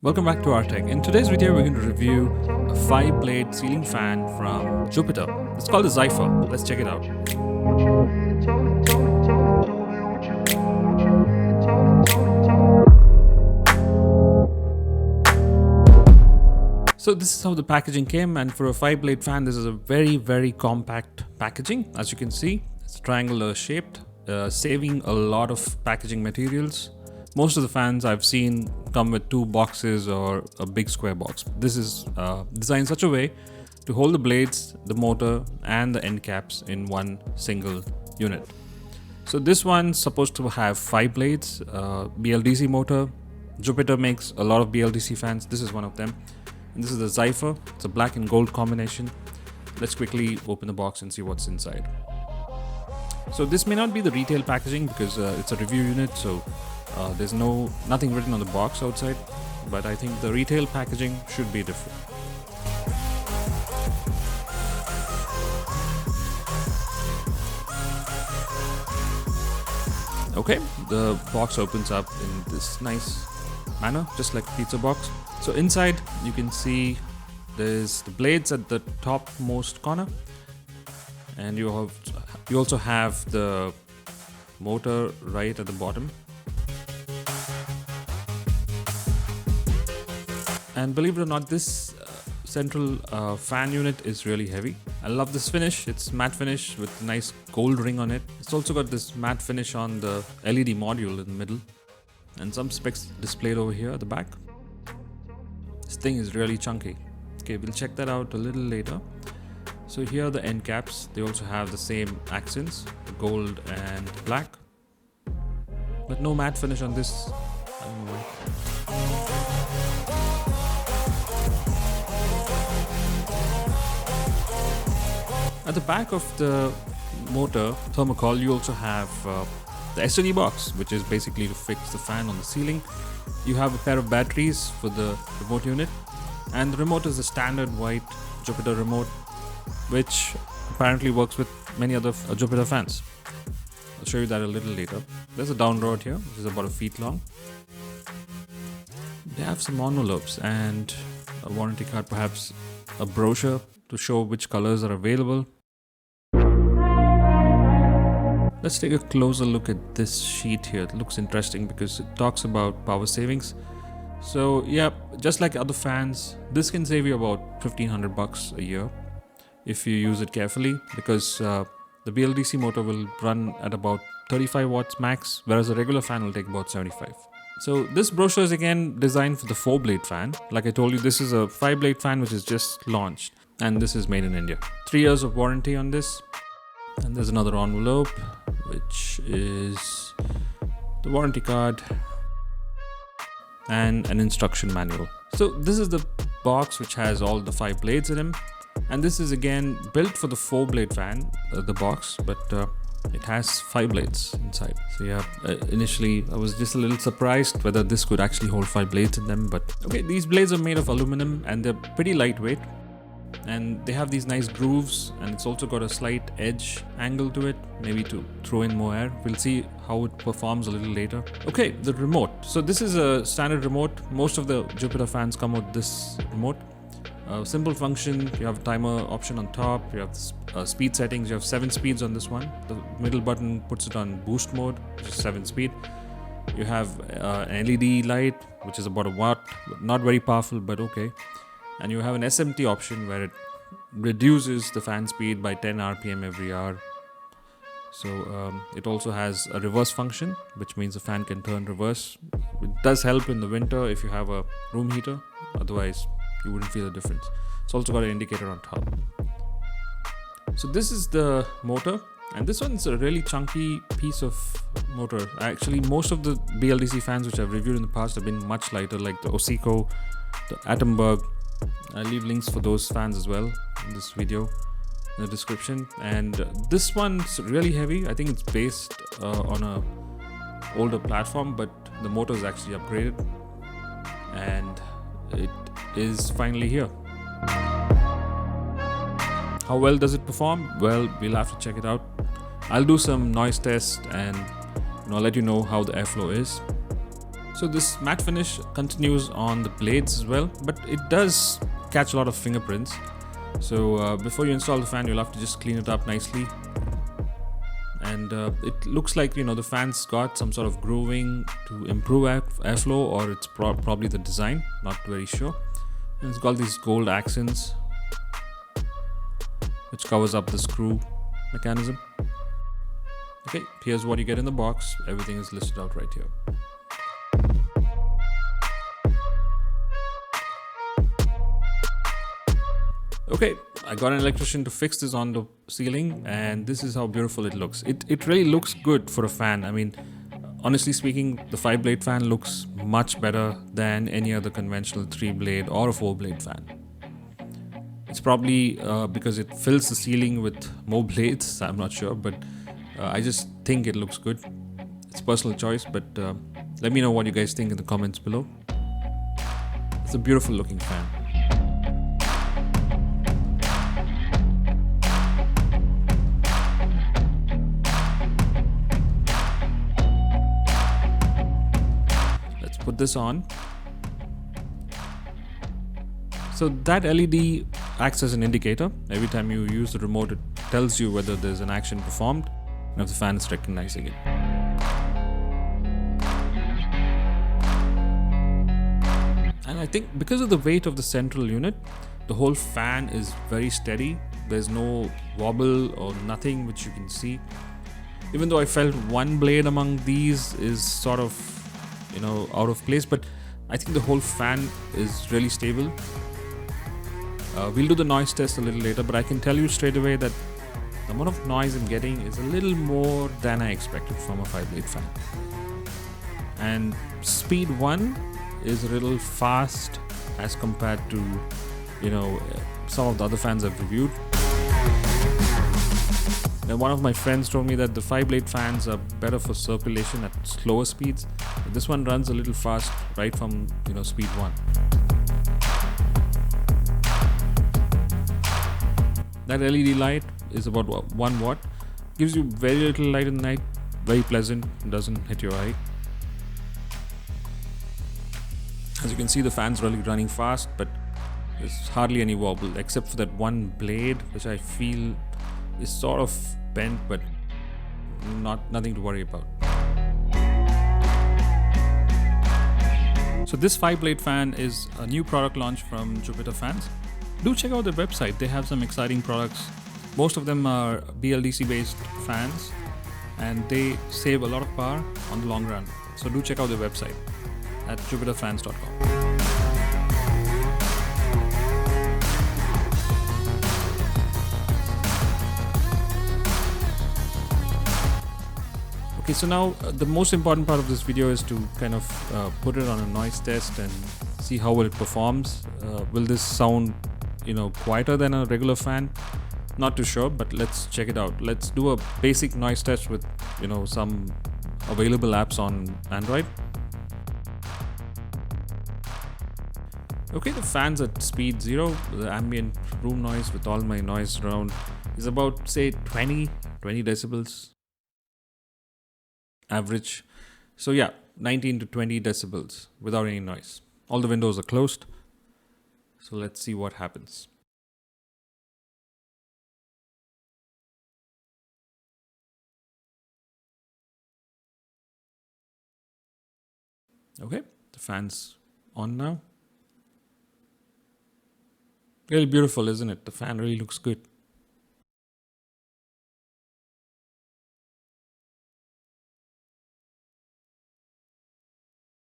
Welcome back to Rtech. In today's video, we're going to review a 5-blade ceiling fan from Jupiter. It's called the Zephyr. Let's check it out. So this is how the packaging came, and for a 5-blade fan, this is a very compact packaging. As you can see, it's triangular shaped, saving a lot of packaging materials. Most of the fans I've seen come with 2 boxes or a big square box. This is designed such a way to hold the blades, the motor and the end caps in one single unit. So this one's supposed to have 5 blades, BLDC motor. Jupiter makes a lot of BLDC fans. This is one of them. And this is the Zephyr. It's a black and gold combination. Let's quickly open the box and see what's inside. So this may not be the retail packaging because it's a review unit, so there's nothing written on the box outside, but I think the retail packaging should be different. Okay, the box opens up in this nice manner, just like a pizza box. So inside you can see there's the blades at the topmost corner, and you also have the motor right at the bottom. And believe it or not, this central fan unit is really heavy. I love this finish. It's matte finish with a nice gold ring on it. It's also got this matte finish on the LED module in the middle, and some specs displayed over here at the back. This thing is really chunky. Okay, we'll check that out a little later. So here are the end caps. They also have the same accents, gold and black, but no matte finish on this. I don't know why. At the back of the motor thermocol, you also have the SOD box, which is basically to fix the fan on the ceiling. You have a pair of batteries for the remote unit, and the remote is the standard white Jupiter remote, which apparently works with many other Jupiter fans. I'll show you that a little later. There's a down rod here, which is about 1 feet long. They have some envelopes and a warranty card, perhaps a brochure to show which colors are available. Let's take a closer look at this sheet here. It looks interesting because it talks about power savings. So yeah, just like other fans, this can save you about $1,500 a year if you use it carefully, because the BLDC motor will run at about 35 watts max, whereas a regular fan will take about 75. So this brochure is again designed for the 4-blade fan. Like I told you, this is a 5-blade fan which is just launched, and this is made in India. 3 years of warranty on this. And there's another envelope, which is the warranty card and an instruction manual. So this is the box which has all the 5 blades in them, and this is again built for the 4-blade fan, the box, but it has 5 blades inside. So yeah, initially I was just a little surprised whether this could actually hold 5 blades in them, but okay, these blades are made of aluminum and they're pretty lightweight. And they have these nice grooves, and it's also got a slight edge angle to it, maybe to throw in more air. We'll see how it performs a little later. Okay, the remote. So this is a standard remote. Most of the Jupiter fans come with this remote. Simple function. You have a timer option on top. You have speed settings. You have 7 speeds on this one. The middle button puts it on boost mode, which is 7 speed. You have an LED light, which is about 1 watt, not very powerful, but okay. And you have an SMT option where it reduces the fan speed by 10 RPM every hour. So it also has a reverse function, which means the fan can turn reverse. It does help in the winter if you have a room heater, otherwise you wouldn't feel the difference. It's also got an indicator on top. So this is the motor, and this one's a really chunky piece of motor. Actually, most of the BLDC fans which I've reviewed in the past have been much lighter, like the Osiko, the Atomberg. I'll leave links for those fans as well in this video in the description. And this one's really heavy. I think it's based on a older platform, but the motor is actually upgraded, and it is finally here. How well does it perform? Well, we'll have to check it out. I'll do some noise test and I'll let you know how the airflow is. So this matte finish continues on the blades as well, but it does catch a lot of fingerprints. So before you install the fan, you'll have to just clean it up nicely. And it looks like, you know, the fan's got some sort of grooving to improve airflow, or it's probably the design, not very sure. And it's got these gold accents which covers up the screw mechanism. Okay, here's what you get in the box. Everything is listed out right here. Okay, I got an electrician to fix this on the ceiling, and this is how beautiful it looks. It really looks good for a fan. I mean, honestly speaking, the 5-blade fan looks much better than any other conventional 3-blade or a 4-blade fan. It's probably because it fills the ceiling with more blades, I'm not sure, but I just think it looks good. It's personal choice, but let me know what you guys think in the comments below. It's a beautiful looking fan. Put this on. So that LED acts as an indicator. Every time you use the remote, it tells you whether there's an action performed and if the fan is recognizing it. And I think because of the weight of the central unit, the whole fan is very steady. There's no wobble or nothing which you can see. Even though I felt one blade among these is sort of, you know, out of place, but I think the whole fan is really stable. We'll do the noise test a little later, but I can tell you straight away that the amount of noise I'm getting is a little more than I expected from a 5-blade fan. And speed 1 is a little fast as compared to, you know, some of the other fans I've reviewed. And one of my friends told me that the 5-blade fans are better for circulation at slower speeds. But this one runs a little fast right from, you know, speed 1. That LED light is about 1 watt. Gives you very little light in the night. Very pleasant. Doesn't hit your eye. As you can see, the fan's really running fast, but there's hardly any wobble except for that one blade, which I feel is sort of bent, but nothing to worry about. So this 5-blade fan is a new product launch from Jupiter Fans. Do check out their website. They have some exciting products. Most of them are BLDC based fans, and they save a lot of power on the long run. So do check out their website at jupiterfans.com. Okay, so now the most important part of this video is to kind of put it on a noise test and see how well it performs. Will this sound, you know, quieter than a regular fan? Not too sure, but let's check it out. Let's do a basic noise test with, you know, some available apps on Android. Okay, the fan's at speed 0. The ambient room noise with all my noise around is about, say, 20 decibels. Average. So yeah, 19 to 20 decibels without any noise. All the windows are closed. So let's see what happens. Okay, the fan's on now. Really beautiful, isn't it? The fan really looks good.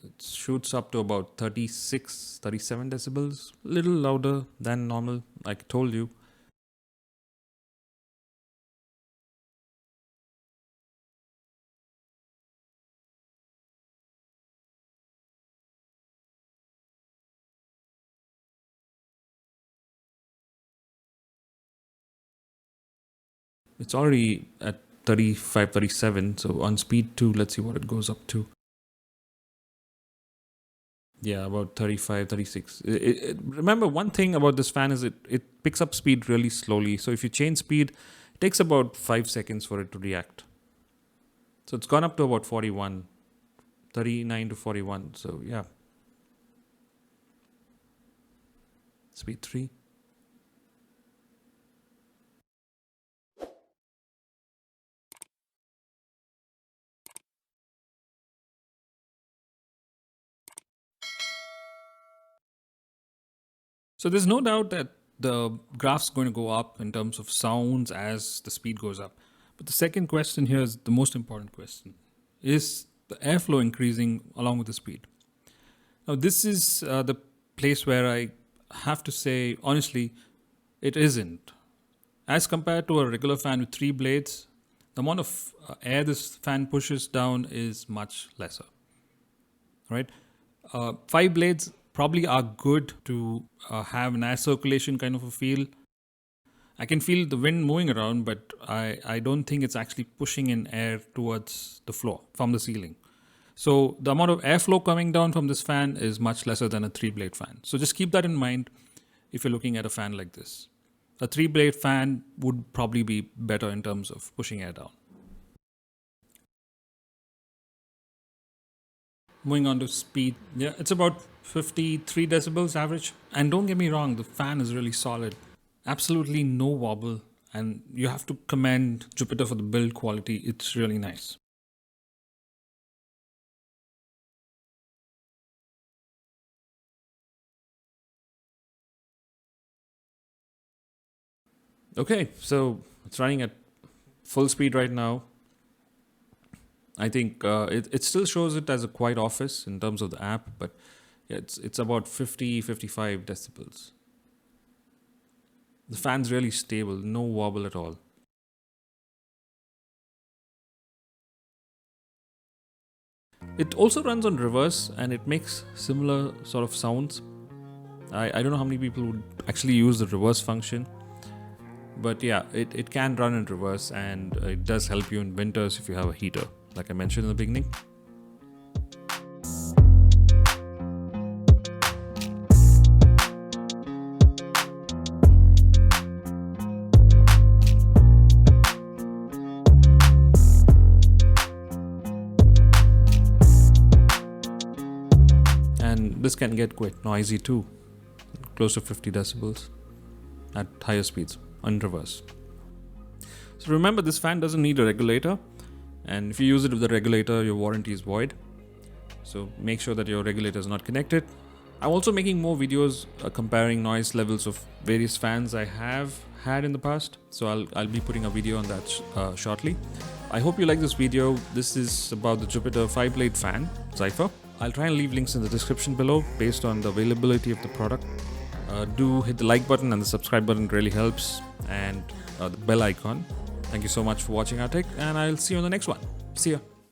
It shoots up to about 36, 37 decibels, a little louder than normal, like I told you. It's already at 35, 37, so on speed 2, let's see what it goes up to. Yeah, about 35, 36. Remember, one thing about this fan is it picks up speed really slowly. So if you change speed, it takes about 5 seconds for it to react. So it's gone up to about 41, 39 to 41. So yeah. Speed 3. So there's no doubt that the graph's going to go up in terms of sounds as the speed goes up. But the second question here is the most important question. Is the airflow increasing along with the speed? Now this is the place where I have to say, honestly, it isn't. As compared to a regular fan with 3 blades, the amount of air this fan pushes down is much lesser, right? 5 blades probably are good to have an air circulation kind of a feel. I can feel the wind moving around, but I don't think it's actually pushing in air towards the floor from the ceiling. So the amount of airflow coming down from this fan is much lesser than a 3-blade fan. So just keep that in mind if you're looking at a fan like this. A 3-blade fan would probably be better in terms of pushing air down. Moving on to speed, yeah, it's about 53 decibels average. And don't get me wrong, the fan is really solid. Absolutely no wobble, and you have to commend Jupiter for the build quality. It's really nice. Okay, so it's running at full speed right now. I think it still shows it as a quiet office in terms of the app, but yeah, it's about 55 decibels. The fan's really stable, no wobble at all. It also runs on reverse and it makes similar sort of sounds. I don't know how many people would actually use the reverse function. But yeah, it can run in reverse, and it does help you in winters if you have a heater, like I mentioned in the beginning. And this can get quite noisy too, close to 50 decibels at higher speeds on reverse. So remember, this fan doesn't need a regulator, and if you use it with the regulator, your warranty is void. So make sure that your regulator is not connected. I'm also making more videos comparing noise levels of various fans I have had in the past. So I'll be putting a video on that shortly. I hope you like this video. This is about the Jupiter 5-blade fan, Zephyr. I'll try and leave links in the description below based on the availability of the product. Do hit the like button, and the subscribe button really helps, and the bell icon. Thank you so much for watching Rtech, and I'll see you on the next one. See ya.